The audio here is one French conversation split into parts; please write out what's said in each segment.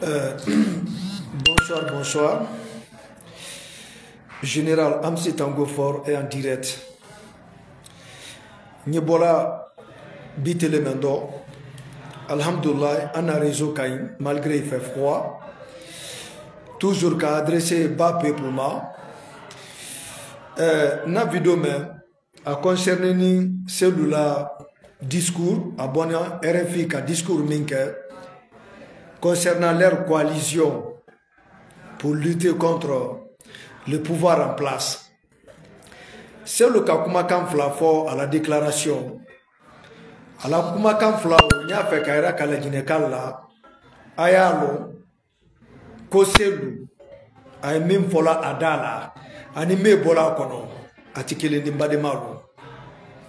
Euh, bonsoir, bonsoir. Général Amsi Tango Fort est en direct. Nibola Bitelemendo. Alhamdulillah, on a réseau Kaïm, malgré il fait froid. Toujours qu'à adresser bas peuplement. Na vidéo même a concerné celui-là discours, abonnant RFI ka discours minke concernant leur coalition pour lutter contre le pouvoir en place. C'est le cas Kumakan Flafo à la déclaration. À la Kumakan Flafo, n'y a fait qu'à la Ginekala, Ayalo, Koselu, Aimim Fola Adala, Anime Bola Kono, Atikelendi Mbademalu.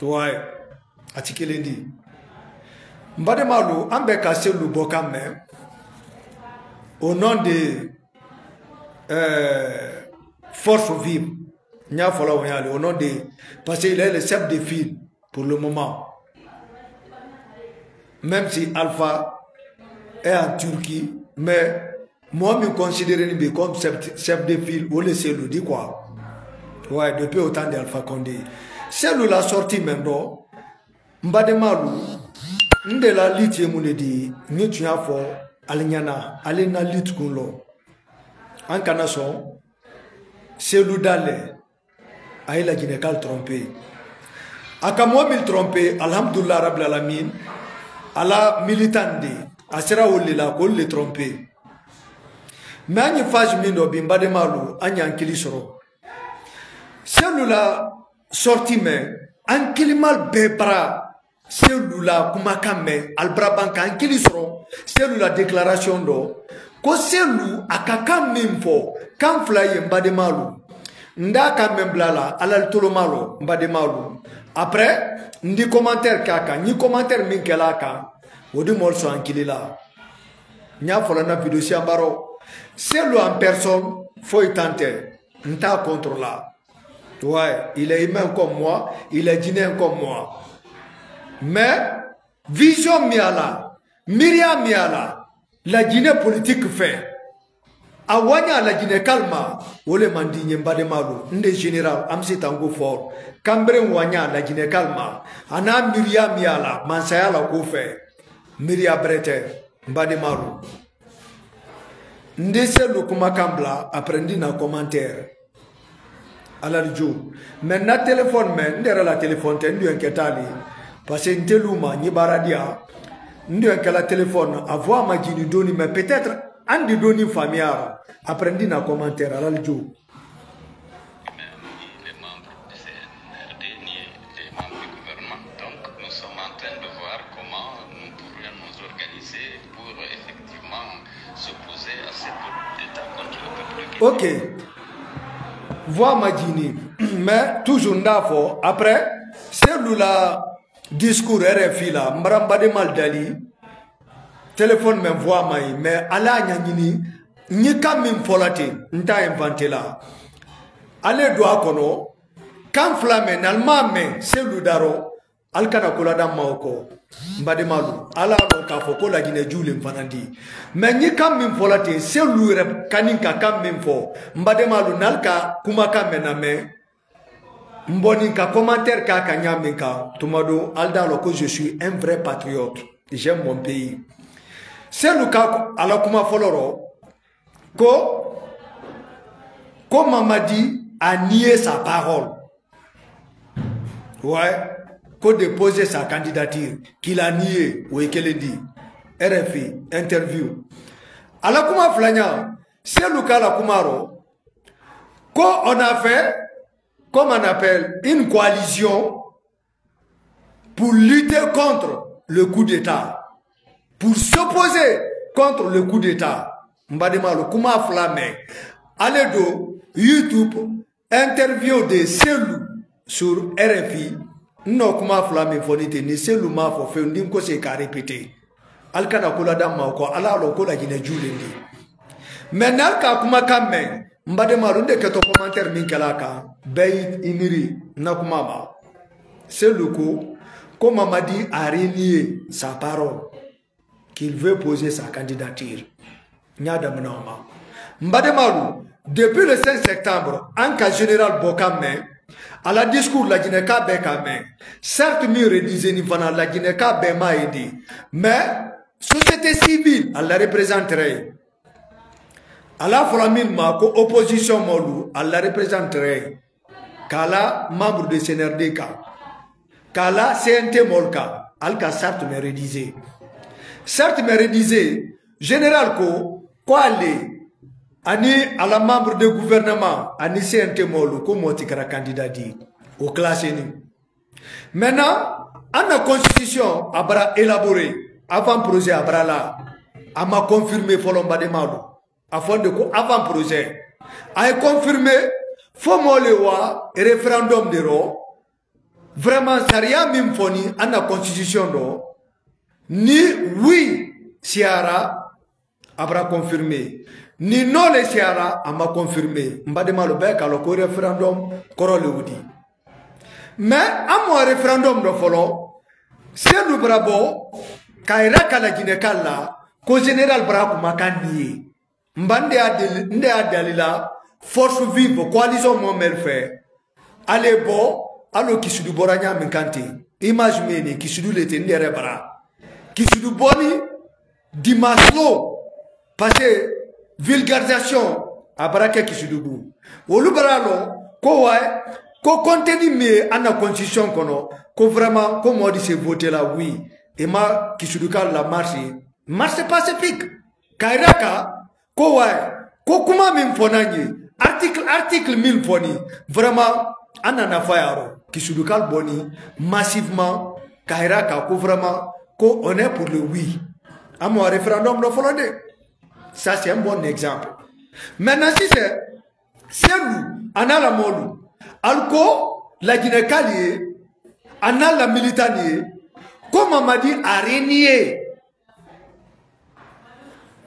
Toi, Atikelendi. Mbademalu, Ambeka Selu Bokame, au nom de Force Vive, au nom de, parce qu'il est le chef de file pour le moment. Même si Alpha est en Turquie, mais moi je me considère comme chef de file ou le Selou, dit quoi? Ouais, depuis autant d'Alpha Condé. Selou la sortie maintenant, Mbademalu, de la lutte, nous avons Alignana, Alena lutte kunlo. En Kanason, Selou Dale, Aïla Ginekal trompé. Akamwa mil trompé, Alhamdulillah Rabbil Alamin, ala militandi, Asera Olila, Kol le trompé. Mais Agne Faj Mindo Bimbademalu, Agne Ankilisoro. Selou la sorti mais, Ankilimal Bebra. Selou la Kumakame, Albrabanka, Ankilisoro. Selou la déclaration do. Ko Selou akaka memfo kan fly Mbademalu ndaka memblala alal tolomalo Mbademalu après ndi commentaire kaka ni commentaire minkelaka odi molso ankilila nya fola na video si ambaro Selou en personne faut y tenter nta contre là. Ouais, il est humain comme moi, il est dîner comme moi, mais vision miala Myriam miala la Guinée politique fait. Awanya la Guinée calma, wole mandi Mbademalu, nde général Amsi Tango Fort, Cambre wanya la Guinée calma, ana Myriam miala, mansaya la ko fait. Myriam Brete, Mbademalu. Nde Selou Kumakambla, apprendi na commentaire. Alarjo. Maintenant téléphone men, ndera la téléphone tendu enketali, parce que nteluma ni baradia. Nous avons la téléphone, avoir ma doni, mais peut-être un de doni familial. Apprendre un commentaire à l'aljo. Les membres du CNRD ni les membres du gouvernement. Donc nous sommes en train de voir comment nous pourrions nous organiser pour effectivement s'opposer à cette État contre le peuple. Ok. Voir ma dini, mais toujours d'abord, après, c'est la discours RFI là, Mbademalu dali, téléphone me voit maï, mais ala nyangini, ni kam folate, nta inventé là. Allez doit kono, quand flamme n'alma Selou daro, alkana kolada maoko, Mbademalu, ala no kafoko la Guinée Jules mfanandi. Mais ni kam folate, Selou rep kaninka kam fo, Mbademalu nalka kumaka mename. Mboninka commentaire kaka nyamenka tumado aldalo que je suis un vrai patriote, j'aime mon pays. C'est le cas ala kuma foloro ko Mamadi a nié sa parole. Ouais, ko déposer sa candidature qu'il a nié ou qu'elle dit. RFI interview. Ala kuma flanya, c'est le cas la kumaro ko on a fait comme on appelle une coalition pour lutter contre le coup d'État, pour s'opposer contre le coup d'État. Mbademalu kuma flamme, allez do YouTube, interview de Selou sur RFI, non kuma flamme fonite ni Selou ma fo fe ndim ko se ka répéter. Alkana kula damma ko ala lo ko la Guinée julendi. Maintenant ka kuma kamen Mbademalu nde keto commentaire minkelaka Beit Imiri Nakumama. C'est le coup, comme Mamadi a renié sa parole, qu'il veut poser sa candidature. Depuis le 5 septembre, en cas général Bokame, à la discours la Guinée-Ka Bekame, certes mieux rédigé ni fana la Guinée-Ka Bema aidé, mais société civile, elle la représenterait. À la flamine ma ko opposition molu, elle la représenterait. Kala membre de CNRDK, Kala CNT Molka, Alka certes me rédigé. Certes me rédigé, général ko, quoi aller? Ani à la membre du gouvernement, ani CNT Molu, comme on tikara candidat dit, au classé ni. Maintenant, en la constitution, abra élaboré, avant projet abra là, a m'a confirmé Folomba de Malo, avant de quoi, avant projet, a confirmé, faut molewa, référendum de ro, vraiment, ça rien même foni, en la constitution do, ni oui, siara, abra confirmé. Ni non les siara a m'a confirmé. Mbadema le bec alors qu'au référendum korole oudi. Mais à mon référendum de follow, c'est le bravo, kaira kala Guinée-Kala, qu'au général bravo makandi. Mbande a dalila, force vive, coalition mon fait. Allez bon, alors qui se du boranya minkante. Imaginez qui se du l'été n'ere bra. Qui se du boni, dimaslo, parce vulgarisation à baraka qui se double. Au lubaralo, ko contenu mais en la constitution kono, ko vraiment, comme on dit c'est voté là, oui. Et ma qui se double la marche pacifique. Kairaka, ko kuma min fonani, article 1000 foni, vraiment, anana fayaro, qui se double boni, massivement, Kairaka, ko vraiment, ko on est pour le oui. À mon référendum de Folodé. Ça, c'est un bon exemple. Maintenant, si c'est nous, on a la molou, alco, la Guinée-Kali, on a la militanie, comme on m'a dit, a régné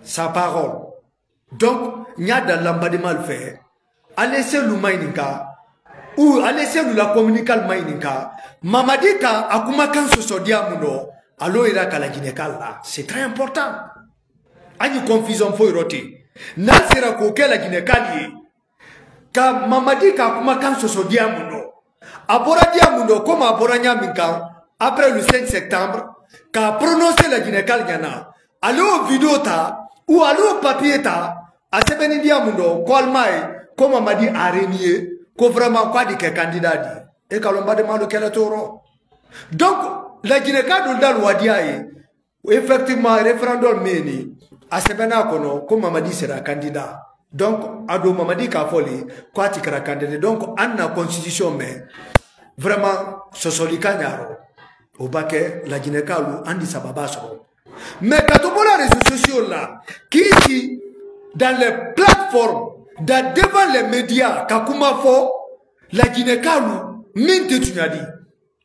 sa parole. Donc, il y a dans l'embadement le fait, à laisser le mainika, ou à laisser la communical mainika, mamadi ka akuma kan sosodia muno, allo ira ka la Guinée-Kali, c'est très important. Ani confusion foi roti. Nasira koke la Guinée-Kali. Ka mamadi ka kuma kan soso diamundo. Abora diamundo comme abora nyaminka après le 5 septembre ka prononcer la Guinée-Kali yana. Allo vidéo ta ou allo papier ta a sebeni diamundo kolmai comme mamadi a renié ko vraiment quoi di ke candidat di. Et kalomba de malo kele toro. Donc la Guinée-Kali dans wadiaye effectivement référendum meni a sebena kono ko mamadi sera candidat. Donc ado mamadi ka foli quoi ti kara candidat. Donc anna constitution mais vraiment sosolika nyaro au baquet la Guinée-Kali andi sababa so. Mais quand on voit les réseaux sociaux là qui ici dans les plateformes devant les médias kakuma fo la Guinée-Kali minte tunyadi.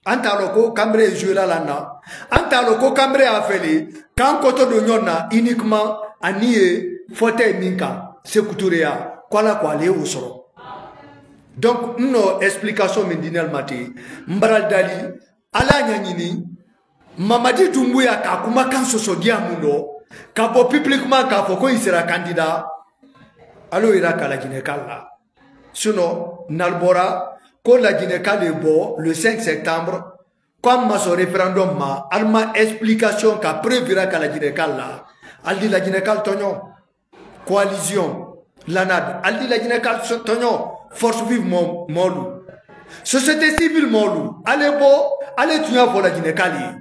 Anta loko kambre joué la lana. Anta loko kambre a fait quand koto de nyona uniquement anié fauteuil minka sekouturea kwala kwale usoro. Donc no explication mindinel mati mbaral dali ala nyanyini Mamadi Doumbouya ka kuma kan soso diamundo ka bo publiquement ka foko il sera candidat allo ira ka la Guinée-Kali. Sinon nalbora ko la Guinée-Kali bo le 5 septembre comme ma son référendum ma alma explication ka prévira ka la Guinée-Kali al dit la Guinée-Kali tonyo coalition lanad al dit la Guinée-Kali tonyo force vive molu société civile molu allez tuya pour la Guinée-Kali.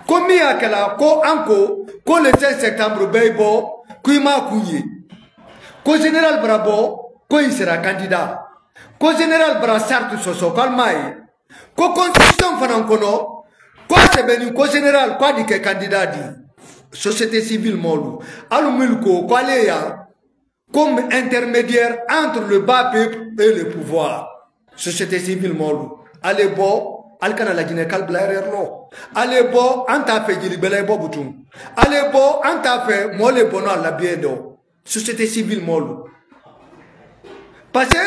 Combien qu'elle a ko anko ko le 5 septembre beibo kuima kuyi ko général Brabo ko il sera candidat ko général Brassard soso kalmai ko constitution fanankono ko sebeni ko général ko dike candidat di société civile molu alumilko ko aleya comme intermédiaire entre le bas peuple et le pouvoir société civile molu alebo alkana la Guinée-Kali blairerlo alebo anta fe jili belay bobutum alebo anta fe mole bono la biedo société civile molu parce que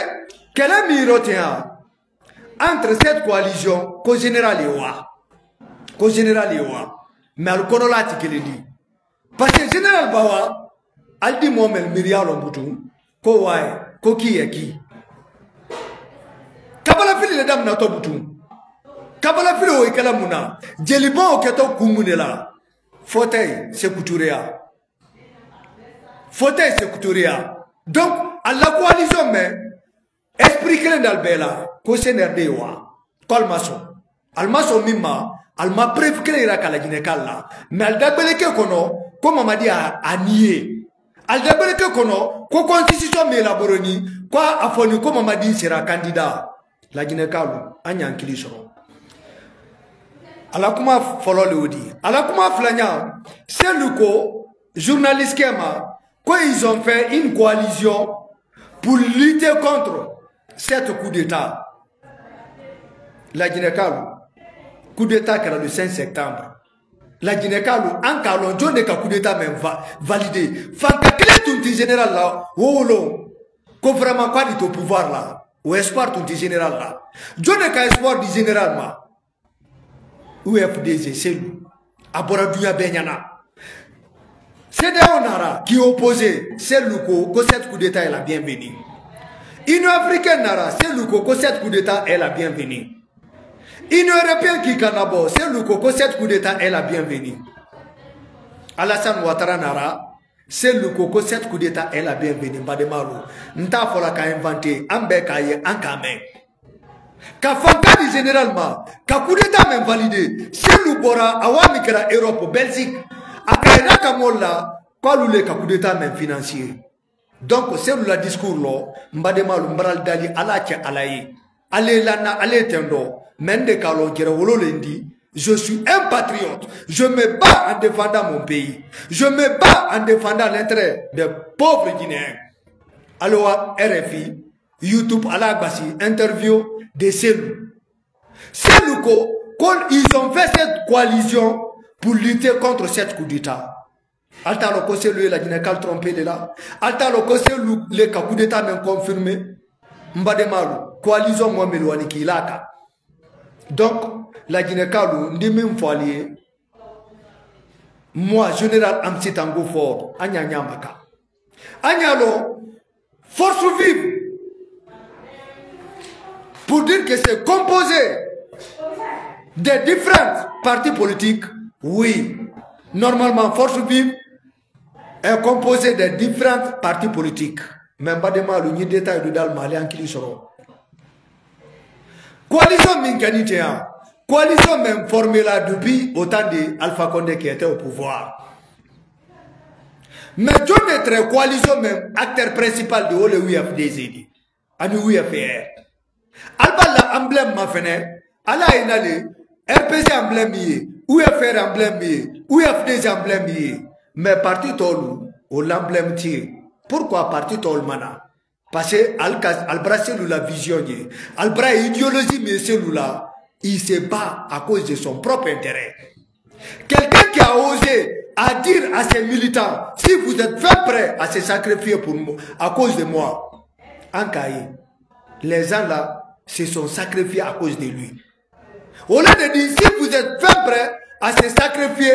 quel est mirotia entre cette coalition ko général yewa mais al konolati kele di parce que général bawa Aldi Mohamel Miriam Mbutu, ko waye, ko qui est qui? Kabala fili le dam na to butu. Kabala fili o ikala muna. Jelibon o keto kumunela. Fauteuil, c'est couturea. Fauteuil, c'est couturea. Donc, à la coalition, mais, esprit clé d'Albela, ko CNRD wa, kolmaso. Almaso mima, alma preuve clé ira kala ginekala. Mais al dabeleke kono, ko mamadi a nié. Al dabeleke kono, ko constitution me élaboroni, quoi afoni ko mamadi sera candidat. La ginekalu, anya nkili soro. Alakuma folo le odi. Alakuma flanya, c'est le journaliste Kema, quand ils ont fait une coalition pour lutter contre cet coup d'État. La Guinée-Calou, coup d'État qui era le 5 septembre. La Guinée-Calou, en Calon, John de coup d'État même validé. Fanka clé tout le général là, oh non, qu'on vraiment pas du pouvoir là, ou espoir tout le général là. John de espoir du général là. UFDG, c'est lui. Aboradouya Benyana. C'est des Nara qui opposait c'est le que cette coup d'État est la bienvenue. Union africaine Nara, c'est le que cette coup d'État est la bienvenue. Union européenne qui canabo, c'est le que cette coup d'État est la bienvenue. Alassane Ouattara Nara, c'est le que cette coup d'État est la bienvenue. Bademalo, Nta fola ka inventé, Ambe kaye, Ankame. Ka fanka di généralement, ka coup d'état même validé, c'est le bora, awami kera Europe, Belgique, akaina kamola, kwa lule ka coup d'état même financier. Donc, c'est le discours là, mbadema l'umbral dali alache alaye, ale lana, ale tendo, mende kalon kera wolo lendi, je suis un patriote, je me bats en défendant mon pays, je me bats en défendant l'intérêt des pauvres Guinéens. Alors, RFI, YouTube, Alagbasi, interview, de Selou. Selou, quand ils ont fait cette coalition pour lutter contre cette coup d'État, Alta loko Selou et la Guinée-Cal trompé de là, Alta loko Selou le coup d'État même confirmé, Mbademalu, coalition Mouamelouani qui laka. Donc, la Guinée-Calou, Ndimim Foalier, moi, général Amsi Tango Fort, Anya Nyamaka. Agnalo, force vive. Pour dire que c'est composé des différents partis politiques, oui. Normalement, Force Vive est composé des différents partis politiques. Même pas de mal, il y a des détails de Dal Malien qui seront. Coalition Minganitéa, coalition même formée là depuis autant d'Alpha Condé qui était au pouvoir. Mais John est très coalition même acteur principal de l'UFDZ, à l'UFR. Alba la emblème ma fene, ala inale, RPC emblème yé, UFR emblème yé, UFDZ emblème yé, mais parti tolu, ou l'emblème tié. Pourquoi parti tol mana? Parce que Albra c'est la vision yé, Albra idéologie mais c'est là, il se bat à cause de son propre intérêt. Quelqu'un qui a osé à dire à ses militants, si vous êtes prêts à se sacrifier pour moi, à cause de moi, en Kaï, les gens là, se sont sacrifiés à cause de lui. Au lieu de dire, si vous êtes prêts à se sacrifier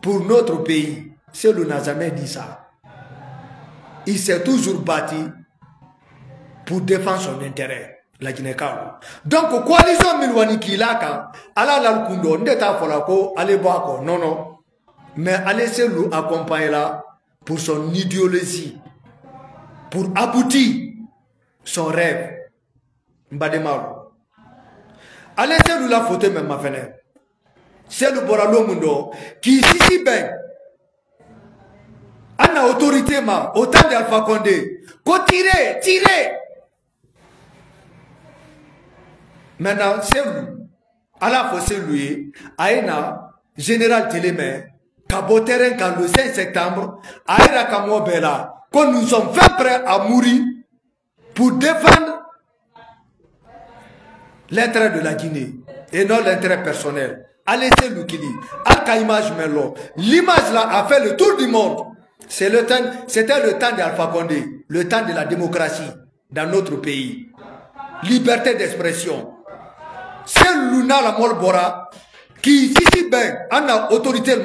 pour notre pays, Selou n'a jamais dit ça. Il s'est toujours battu pour défendre son intérêt, la Guinée-Calou. Donc, coalition Milwani Kilaka, ala l'alkundo, n'eta folako, allez boako, non, non. Mais allez Selou accompagner là pour son idéologie, pour aboutir son rêve. Mbademalu. Allez, c'est nous la photo même ma fenêtre. C'est le Boralo Mundo qui ici ben. Anna autorité ma, autant d'Alpha Condé. Ko tirer. Maintenant, c'est lui. À la fois c'est lui. Aïna, général Télémé, Kaboteren quand le 5 septembre, Aïra Kamobela, quand nous sommes prêts à mourir pour défendre l'intérêt de la Guinée et non l'intérêt personnel. Allez, c'est lui qui dit. L'image là a fait le tour du monde. C'était le temps d'Alpha Condé, le temps de la démocratie dans notre pays. Liberté d'expression. C'est Luna la Molbora qui, si ben, on a autorité,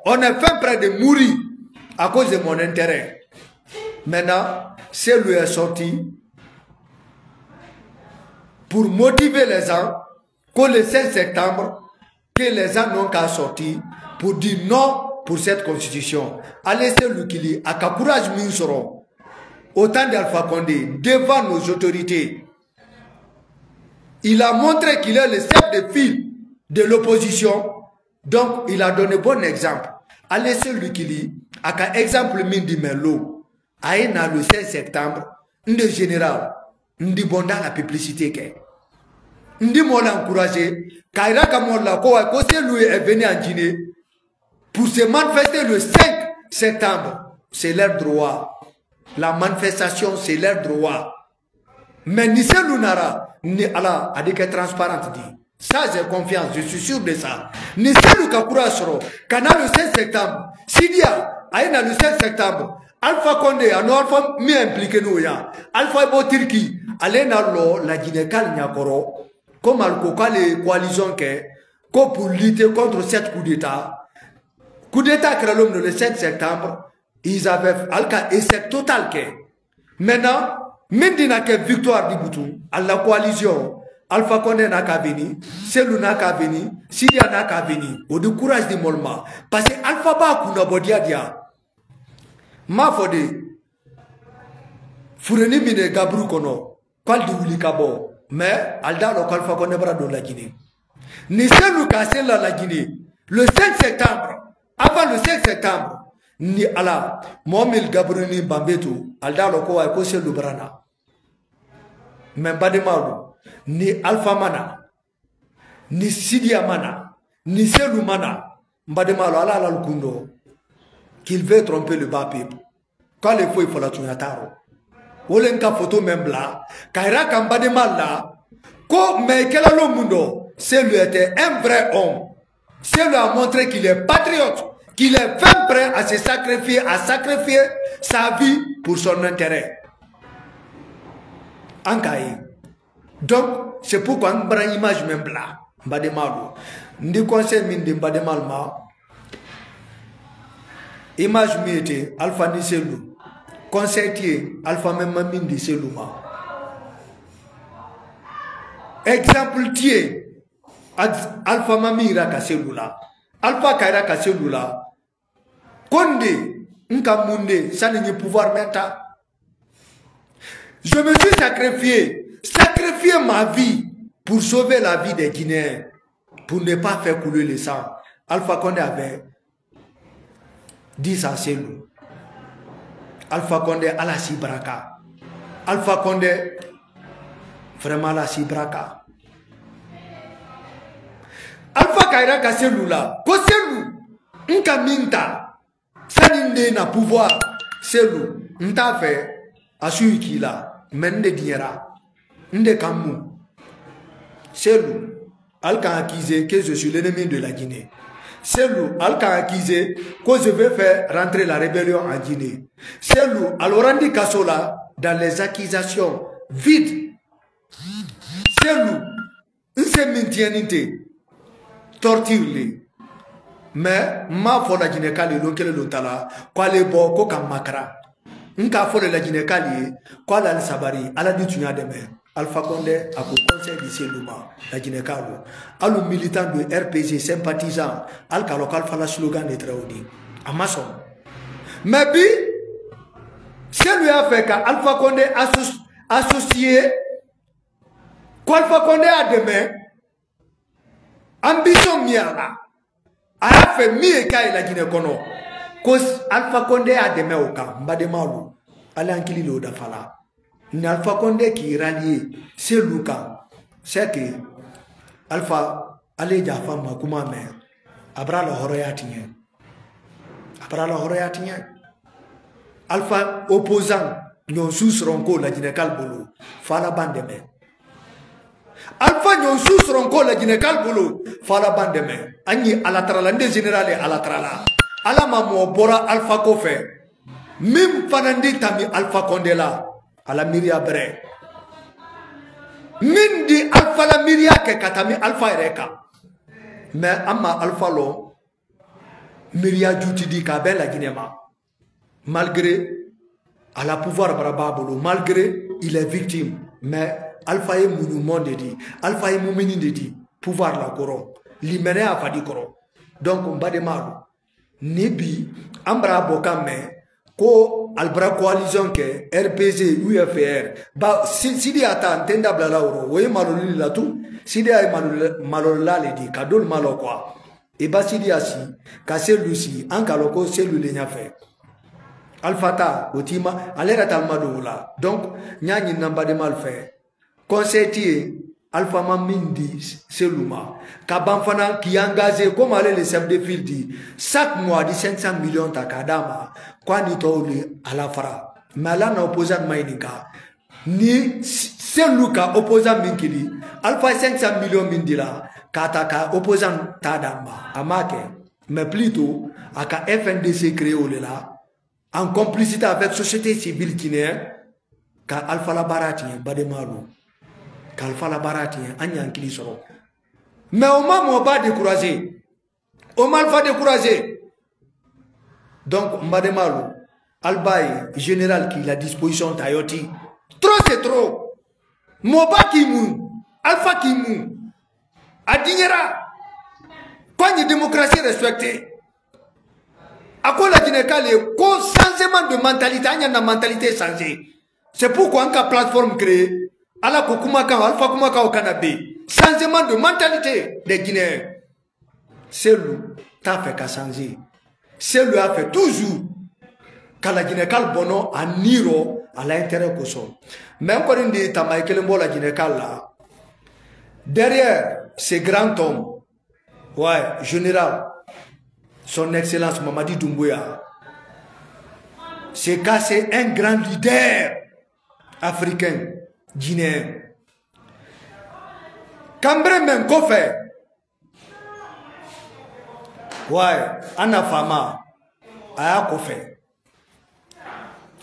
on est fin près de mourir à cause de mon intérêt. Maintenant, c'est lui est sorti pour motiver les gens que le 16 septembre, que les gens n'ont qu'à sortir pour dire non pour cette constitution. Allez, c'est lui qui dit, à quel courage nous serons, autant d'Alpha Condé, devant nos autorités. Il a montré qu'il est le chef de file de l'opposition, donc il a donné bon exemple. Allez, c'est lui qui dit, à quel exemple Mindi Melo, à le 16 septembre, un général, un bon dans la publicité. Ndi mola encouragé, Kaira Kamola, c'est lui est venu en Guinée pour se manifester le 5 septembre. C'est leur droit. La manifestation, c'est leur droit. Mais ni c'est Lunara, ni Allah a dit que transparente dit. Ça, j'ai confiance, je suis sûr de ça. Ni c'est le Kakura Soro, Kana le 16 septembre, Sidia, Aïna le 16 septembre, Alpha Condé, Alpha mi impliqué nous ya, Alpha Ebo Turki, Alena lo, la Guinée Nyakoro, comme les coalitions pour lutter contre cette coup d'État. Coup d'État créé le 7 septembre, ils avaient un essai total. Maintenant, même si une victoire d'Iboutou, à la coalition, Alpha Condé n'a qu'à venir, Selou n'a qu'à venir, Syria n'a qu'à venir, au de courage de Molma. Parce que Alpha Bakou n'a pas dit à ma fode, Foureni mine Gabrou Kono, Kwal di Wuli Kabo. Mais Alda le Alpha Condé bras de la Guinée. Ni Selou cassé la Guinée. Le 5 septembre, avant le 5 septembre, ni Allah, Mohamed Gabruni Bambetou, Alda le Kowa Kose Lubrana. Même pas de mal. Ni Alpha Mana, ni Sidia Mana, ni Selou Mana, Mbademalo Allah Lukundo, qu'il veut tromper le bas peuple. Quand il faut la Tunataro. Olenka photo même là, Kaira Kambademalo là, mais quel est le mundo? C'est lui était un vrai homme. C'est lui a montré qu'il est patriote, qu'il est vraiment prêt à se sacrifier, à sacrifier sa vie pour son intérêt. Ankaï. Donc, c'est pourquoi on prend une image même là. Mbademalo. Ndi conseil minde Mbademalo ma. Image mite Alpha Niselu. Conseil Alpha même minde Selou ma. Exemple tie. Alpha Mamira Kaselula. Alpha Kaira Kaselula. Condé. Nka munde. Ça n'est pouvoir maintenant. Je me suis sacrifié ma vie pour sauver la vie des Guinéens, pour ne pas faire couler le sang. Alpha Condé avait dit ça c'est nous. Alpha Condé à la Sibraka. Alpha Condé vraiment à la Sibraka. Alpha Kaira Kaselula. Koselou. Nka minta. Saninde na pouvoir. Selou. Nta fait. Asui qui là. Mende diera. Nde Kamou. Selou. Alka accusé que je suis l'ennemi de la Guinée. Selou. Alka accusé que je vais faire rentrer la rébellion en Guinée. Selou. Alorandi Kassola dans les accusations vides. Selou. Nse mintienité. Torture. Mais ma foi la Guinée Kali l'oncle l'otala. Quoi les beaux coca makra. Nka fole la Guinée Kali, quoi la sabari, ala di tunya deme. Alpha Condé a pour conseil de Selouma, la Guinée Kali. Alou militant de RPG sympathisant, alka local fala slogan de Traudi. A maçon. Mais bi, c'est lui a fait qu'Alpha Condé associé, qu'Alpha Condé a demain, ambition miala. A fait mieux qu'à la Guinée Kono. Cause Alpha Condé a des mains au camp, Mbademalo, Alain Kililo d'Afala. Alpha Condé qui rallie, c'est Luka. C'est que Alpha allait à femme Makuma mère. Abra la Horoyatien. Abra la Horoyatien. Alpha opposant, non sous ronco la Guinée Bolo. Fala bandeme. Alpha non sous ronco la Guinée Bolo. Fala bandeme. Agni à la tralande générale à la trala. Ala mamo bora Alpha Kofe. Même fanandi tami Alpha Condé la. Ala miria bre. Mindi Alpha la miria ke katami Alpha ereka. Mais ama Alpha lo. Miria juti di kabel la Guinée ma. malgré à la pouvoir Barababolo, malgré il est victime, mais Alpha est monument de dit, Alpha est moumini de dit, pouvoir la coron, l'imène à Fadi coron. Donc on bat des malos. Nibi, Ambra Bokame, ko albra coalition ke RPG UFR ba sidi ata ntenda blala oro we maloli la tout sidi ay malola le di kadol malo quoi e ba sidi asi ka selusi an kaloko selule nya fe alfata otima alera talmado la donc nyani namba de mal fait conseiller Alpha Mamindi Seluma Kabanfana qui est engagé comme allait le chef de file dit chaque mois de 500 millions de kadama quand il est à la fra mais là on opposant Mainika ni Seluka opposant Minkili Alpha 500 millions Mindila Kataka opposant Tadamba Amake mais plutôt aka FNDC créé là en complicité avec société civile guinéenne ka Alpha la Barati Bademalu Kalfa la barati anya kili soro. Mais au moment pas découragé. Au mal pas découragé. Donc Mbademalo, Albaï, général qui la disposition Tayoti. Trop c'est trop. Moba qui mou, Alpha qui mou. Adignera. Quand une démocratie respectée. À quoi la Guinée-Kale, changement de mentalité, il y a une mentalité changée. C'est pourquoi on a une plateforme créée. Ala Kokumaka, Alpha Kumaka au Canada. Changement de mentalité des Guinéens. C'est lui qui a fait qu'à changer. C'est lui qui a fait toujours qu'à la Guinée-Kale bono à Niro à l'intérêt de son. Même quand on dit Tamaïkelembo la Guinée-Kale là, derrière ces grands hommes, ouais, général, son excellence Mamadi Doumbouya, c'est cassé un grand leader africain. Guinéen. Cambre même qu'on fait. Ouais, Anna Fama, Aya Kofe.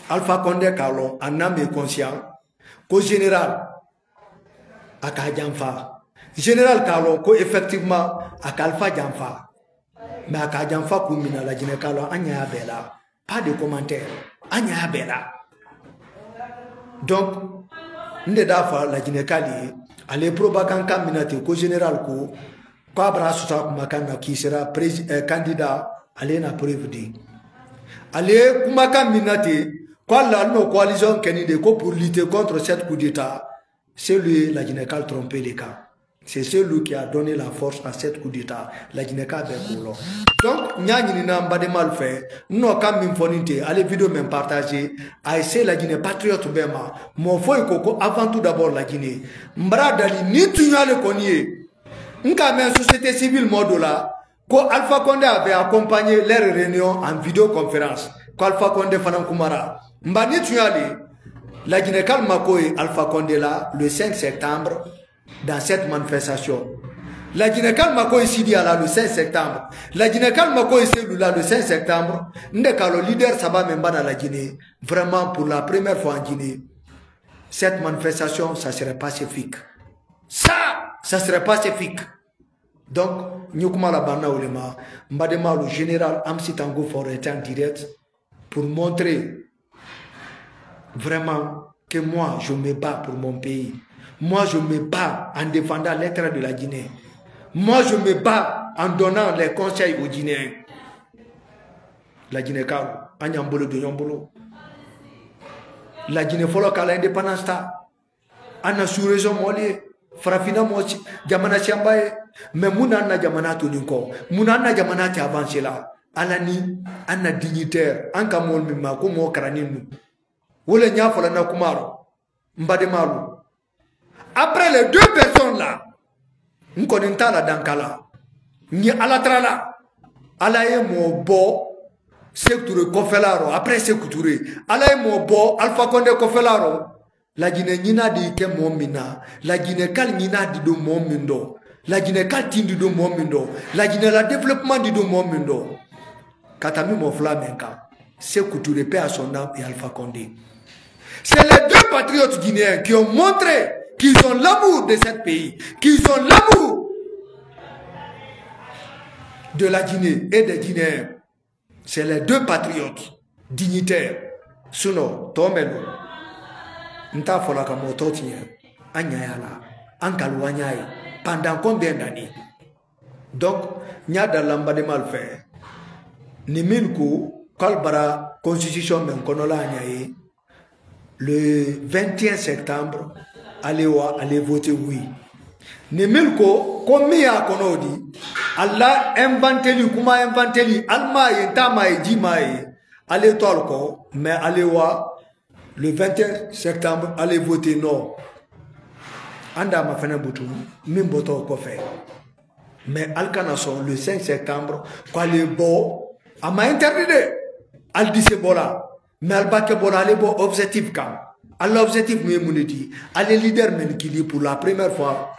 Alpha Condé Carlon, un âme conscient, qu'au général, à Kadjanfa. Général Carlon, qu'effectivement, à Kalfa Djanfa. Mais à Kadjanfa, comme la Guinée Carlon, Anya Bella. Pas de commentaires. Anya Bella. Donc, Ndedafa la Guinée-Kale, allez propagande caminate ko général ko Kabra Sousa Makana qui sera candidat allez na preuve dit. Allez Kumaka Minate, quoi la no coalition Kenide ko pour lutter contre cette coup d'état, c'est lui la Guinée-Kale trompé les cas. C'est celui qui a donné la force à cette coup d'état, la Guinée-Kale Bekolo. Donc, Nyani n'a de mal fait. Nous, quand même, allez vidéo même partager. À essayer la Guinée patriote Bema. Mon foy koko avant tout d'abord la Guinée. Mbra dali ni tu n'as le cogné. Nka même société civile mode là. Ko Alpha Condé avait accompagné leur réunion en vidéoconférence. Ko Alpha Condé Fanan Kumara. Mba ni tu n'as la Guinée-Kale Makoy Alpha Condé là le 5 septembre. Dans cette manifestation, la Guinée-Kale Mako ici dit là le 5 septembre. La Guinée-Kale Mako ici là le 5 septembre. Ndeka le leader Saba Memba dans la Guinée. Vraiment pour la première fois en Guinée, cette manifestation ça serait pacifique. Ça serait pacifique. Donc Nyukuma la Bana Olema, Mbadema le général Amsi Tango for en direct pour montrer vraiment que moi je me bats pour mon pays. Moi, je me bats en défendant l'intérêt de la Guinée. Moi, je me bats en donnant les conseils aux Guinéens. La Guinée-Kale, Anyambolo de Yambolo. La Guinée, faut qu'à l'indépendance, Anna sous-région Molé, Frafina Mochi, Jamana Chiambaye, mais Mounana Jamana Toninko, Mounana Jamana ti avancé là. Alani, Anna dignitaire, Anka Molmima, Komo Kraninu. Wole Nyafala Nakumaro, Mbademalu. Après les deux personnes là, nous connaissons la dankala. Ni alatrala. Alaye mo bo, secteur Kofelaro. Après secteur, alaye mo bo, Alpha Condé Kofelaro. La Guinée nina di ke momina. La Guinée-Kale nina di do momindo. La Guinée-Kale tindi do momindo. La Guinée la développement di do momindo. Katami mo flamenka. Secteur paix à son âme et Alpha Condé. C'est les deux patriotes guinéens qui ont montré qu'ils ont l'amour de ce pays, qu'ils ont l'amour de la Guinée et des Guinéens. C'est les deux patriotes. dignitaire sinon tomelo nta fola ka moto tiɲɛ an ɲaya la an kaliwa ɲa ye pendant combien d'années donc ɲa da lanbademal fɛ ni min ko k'ale bara constitution min kɔnɔla a ɲa ye le 21 septembre ale voté oui ni min ko min y'a kɔnɔ o di ala inventeli kuma inventeli alma ye nta ma ye ji ma ye ale to ale kɔ mais ale wa le 21 septembre ale voté non anda ma fana butu min bɔtɔ kɔfɛ mais al kana sɔn le 5 septembre k'ale bɔ a ma interdit de al dise bɔra mais al ba kɛ bɔra ale bɔ objectif kan al objectif min ye mun de di ale leader min qui dit pour la première fois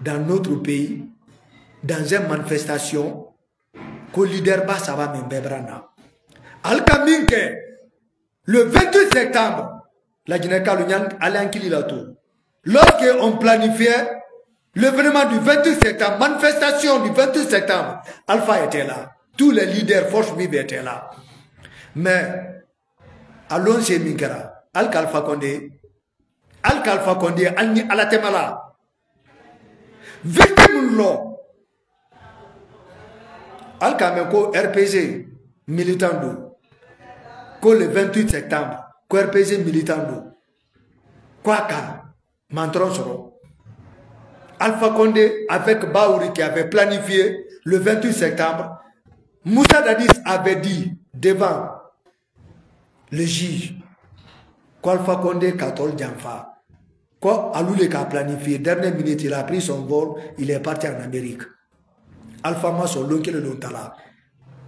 dans notre pays dans une manifestation que leader ba saba min bɛɛ bara na al ka min kɛ le 28 septembre la Guinée-Kalu allait en Kililato. Lorsqu'on planifiait l'événement du 28 septembre, manifestation du 28 septembre, Alpha était là. Tous les leaders forces vives étaient là. Mais, allons chez Minkara, Al-Khalfa Condé, Al-Temala, victime non. Al-Kameko, RPG, militant d'eau, que le 28 septembre, RPG militant d'eau. Quoi qu'à Mantron Soro. Alpha Condé avec Baouri qui avait planifié le 28 septembre. Moussa Dadis avait dit devant le juge qu'Alpha Condé 14 Janfa. Quand Aloulé a planifié, dernière minute, il a pris son vol, il est parti en Amérique. Alpha Maso, l'oncle de l'Ontala.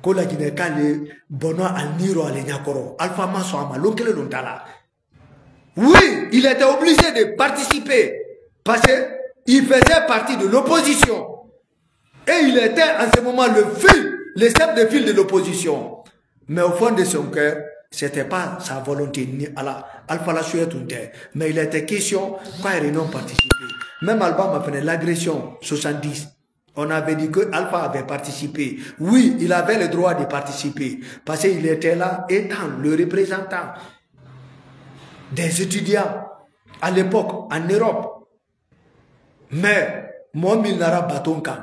Quand la Guinée-Kalu, Bono Al-Niro Al-Nyakoro, Alpha Maso, l'oncle de l'Ontala. Oui, il était obligé de participer parce qu'il faisait partie de l'opposition. Et il était en ce moment le chef de file de l'opposition. Mais au fond de son cœur, ce n'était pas sa volonté ni Alpha la souhaite. Mais il était question quand il n'a pas participé. Même Alba m'a fait l'agression 70. On avait dit que Alpha avait participé. Oui, il avait le droit de participer parce qu'il était là étant le représentant des étudiants à l'époque en Europe. Mais moi, il n'a pas bâton quand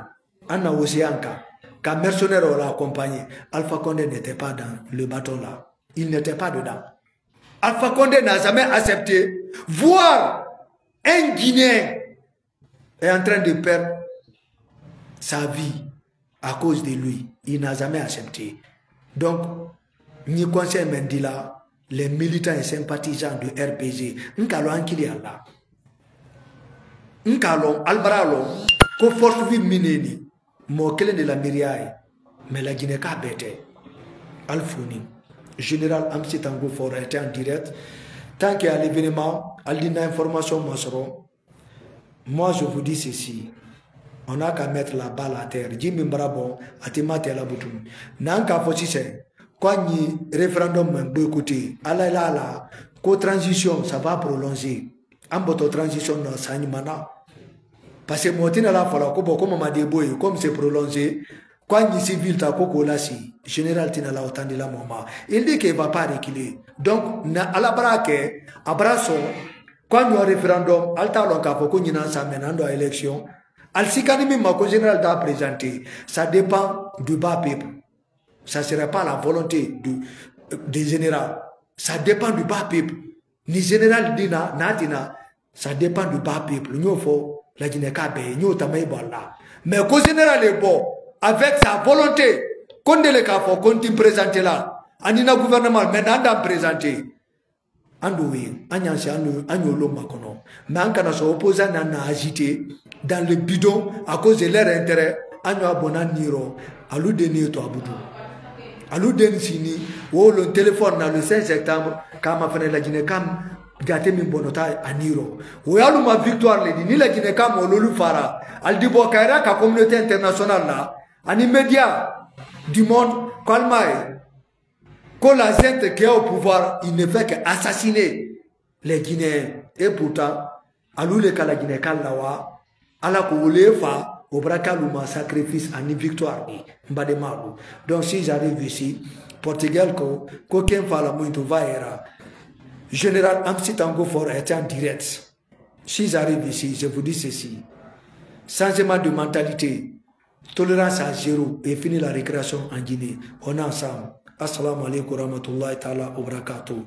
on a aussi un cas. Quand mercenaire l'a accompagné, Alpha Condé n'était pas dans le bâton là. Il n'était pas dedans. Alpha Condé n'a jamais accepté voir un Guinéen est en train de perdre sa vie à cause de lui. Il n'a jamais accepté. Donc, ni conseil Mendila, les militants et sympathisants de RPG, Nkalo Ankili Allah. Nkalo Albaralo, ko force vive mineni, mokele de la Miriaye, mais la Guinée-Ka bête. Alfouni, général Amsi Tango Fort était en direct. Tant qu'il y a l'événement, al dit information Masoro. Moi je vous dis ceci. On n'a qu'à mettre la balle à terre. Jimmy Brabon, Atimate la Boutoum. Nanka Fosise. Quand le référendum est boycotté, la co-transition, ça va prolonger. En votre transition, ça n'y mana. Parce que moi, je comme m'a débrouillé, comme c'est prolongé, quand il civil ta koko lasi, général tina la autant de la maman. Il dit qu'il ne va pas reculer. Donc, à la braque, à brasso, quand il y a un référendum, alta lonka foko nina sa menando à élection, al sikanimi mako général t'a présenté, ça dépend du bas peuple. Ça ne serait pas la volonté du général. Ça dépend du bas peuple. Ni général dina, natina, ça dépend du bas peuple. Nous faut la Guinée-Kabe, nous tamay là. Mais qu'au général est bon, avec sa volonté, qu'on est le cas pour qu'on t'y présente là, anina gouvernement, maintenant d'en présenter. Andoué, anyansi anyolo makono. Mais en cas de s'opposer à agité dans le bidon à cause de leur intérêt, anyo abonan niro, alou deni to abudou. Alou deni sini, ou le téléphone dans le 5 septembre, quand ma fenêtre la Guinée-Kam, gâté mi bonota à niro. Ou alou ma victoire le dit, ni la Guinée-Kam ou l'olu fara, al di bokaira ka communauté internationale là, en immédiat du monde, kalmae. Quand la gente qui est au pouvoir, il ne fait qu'assassiner les Guinéens. Et pourtant, à l'où les la Guinée-Kal lawa, à la koulé fa, au bracalouma sacrifice en victoire. Donc si j'arrive ici, Portugal ko ken fala muito va era. Général Amsi Tango Fort était en direct. S'ils arrivent ici, je vous dis ceci. Changement de mentalité, tolérance à zéro et fini la récréation en Guinée. On est ensemble. Assalamu alaikum wa rahmatullahi ta'ala wa barakatuh.